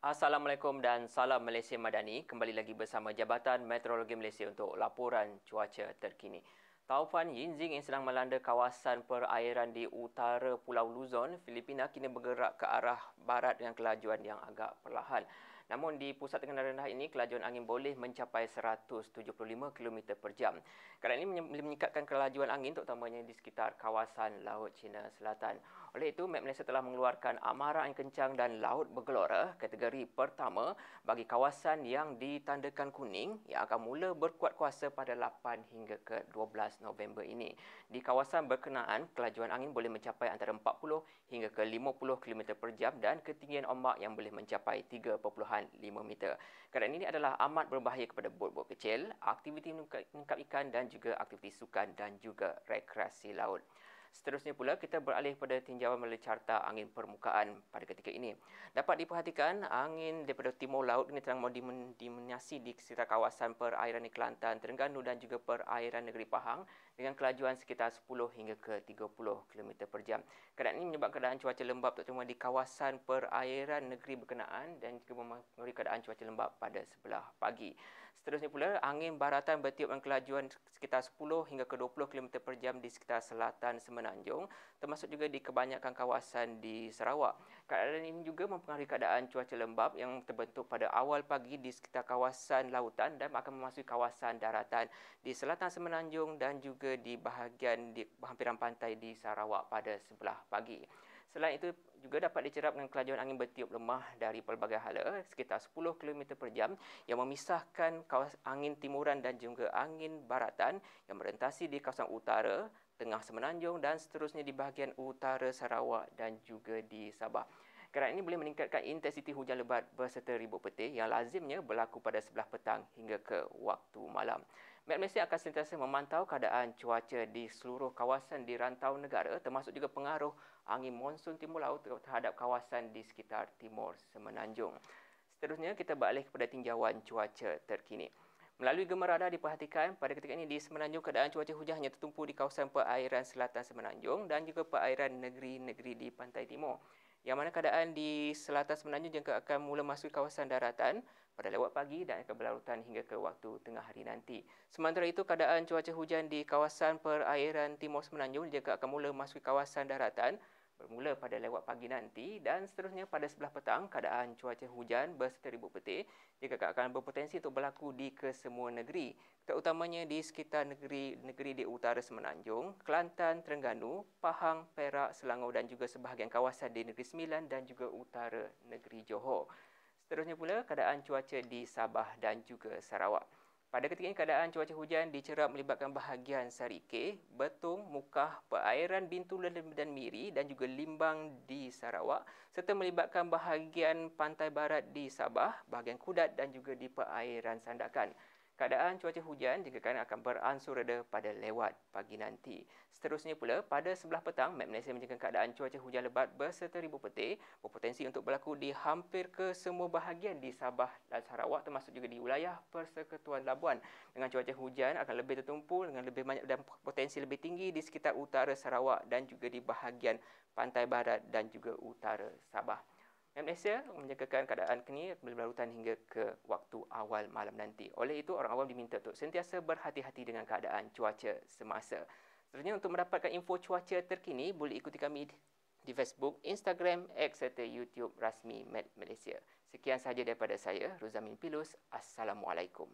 Assalamualaikum dan salam Malaysia Madani. Kembali lagi bersama Jabatan Meteorologi Malaysia untuk laporan cuaca terkini. Taufan Yinzing yang sedang melanda kawasan perairan di utara Pulau Luzon, Filipina kini bergerak ke arah barat dengan kelajuan yang agak perlahan. Namun di pusat tekanan rendah ini, kelajuan angin boleh mencapai 175 km per jam. Keadaan ini boleh meningkatkan kelajuan angin terutamanya di sekitar kawasan Laut Cina Selatan. Oleh itu, Met Malaysia telah mengeluarkan amaran angin kencang dan laut bergelora kategori pertama bagi kawasan yang ditandakan kuning yang akan mula berkuat kuasa pada 8 hingga ke 12 November ini. Di kawasan berkenaan, kelajuan angin boleh mencapai antara 40 hingga ke 50 km per jam dan ketinggian ombak yang boleh mencapai 3.5 meter. Keadaan ini adalah amat berbahaya kepada bot-bot kecil, aktiviti menangkap ikan dan juga aktiviti sukan dan juga rekreasi laut. Seterusnya pula, kita beralih pada tinjauan melalui carta angin permukaan pada ketika ini. Dapat diperhatikan, angin daripada timur laut ini sedang mendominasi di sekitar kawasan perairan di Kelantan, Terengganu dan juga perairan negeri Pahang dengan kelajuan sekitar 10 hingga ke 30 km per jam. Keadaan ini menyebabkan keadaan cuaca lembap terutama di kawasan perairan negeri berkenaan dan juga mempengaruhi keadaan cuaca lembap pada sebelah pagi. Seterusnya pula, angin baratan bertiup dengan kelajuan sekitar 10 hingga ke 20 km per jam di sekitar selatan Semenanjung, termasuk juga di kebanyakan kawasan di Sarawak. Keadaan ini juga mempengaruhi keadaan cuaca lembap yang terbentuk pada awal pagi di sekitar kawasan lautan dan akan memasuki kawasan daratan di selatan Semenanjung dan juga di bahagian di hampiran pantai di Sarawak pada sebelah pagi. Selain itu, juga dapat dicerap dengan kelajuan angin bertiup lemah dari pelbagai hala sekitar 10 km per jam yang memisahkan kawasan angin timuran dan juga angin baratan yang merentasi di kawasan utara, tengah Semenanjung dan seterusnya di bahagian utara Sarawak dan juga di Sabah. Keadaan ini boleh meningkatkan intensiti hujan lebat berserta ribut petir yang lazimnya berlaku pada sebelah petang hingga ke waktu malam. Met Malaysia akan sentiasa memantau keadaan cuaca di seluruh kawasan di rantau negara termasuk juga pengaruh angin monsun timur laut terhadap kawasan di sekitar timur Semenanjung. Seterusnya, kita beralih kepada tinjauan cuaca terkini. Melalui gambar radar diperhatikan pada ketika ini di Semenanjung keadaan cuaca hujan hanya tertumpu di kawasan perairan selatan Semenanjung dan juga perairan negeri-negeri di pantai timur. Yang mana keadaan di selatan Semenanjung juga akan mula masuk kawasan daratan pada lewat pagi dan akan berlarutan hingga ke waktu tengah hari nanti. Sementara itu, keadaan cuaca hujan di kawasan perairan timur Semenanjung juga akan mula masuk kawasan daratan bermula pada lewat pagi nanti dan seterusnya pada sebelah petang keadaan cuaca hujan berserta ribut petir juga akan berpotensi untuk berlaku di kesemua negeri terutamanya di sekitar negeri-negeri di utara Semenanjung, Kelantan, Terengganu, Pahang, Perak, Selangor dan juga sebahagian kawasan di Negeri Sembilan dan juga utara negeri Johor. Seterusnya pula keadaan cuaca di Sabah dan juga Sarawak. Pada ketika ini, keadaan cuaca hujan dicerap melibatkan bahagian Sarikeh, Betong, Mukah, perairan Bintulan dan Miri dan juga Limbang di Sarawak serta melibatkan bahagian pantai barat di Sabah, bahagian Kudat dan juga di perairan Sandakan. Keadaan cuaca hujan juga akan beransur reda pada lewat pagi nanti. Seterusnya pula, pada sebelah petang, Met Malaysia menjaga keadaan cuaca hujan lebat berserta ribut petir berpotensi untuk berlaku di hampir ke semua bahagian di Sabah dan Sarawak termasuk juga di wilayah Persekutuan Labuan. Dengan cuaca hujan akan lebih tertumpu dengan lebih banyak dan potensi lebih tinggi di sekitar utara Sarawak dan juga di bahagian pantai barat dan juga utara Sabah. Met Malaysia menjagakan keadaan ini berlarutan hingga ke waktu awal malam nanti. Oleh itu, orang awam diminta untuk sentiasa berhati-hati dengan keadaan cuaca semasa. Seterusnya, untuk mendapatkan info cuaca terkini, boleh ikuti kami di Facebook, Instagram, X serta YouTube rasmi Met Malaysia. Sekian sahaja daripada saya, Ruzamin Pilus. Assalamualaikum.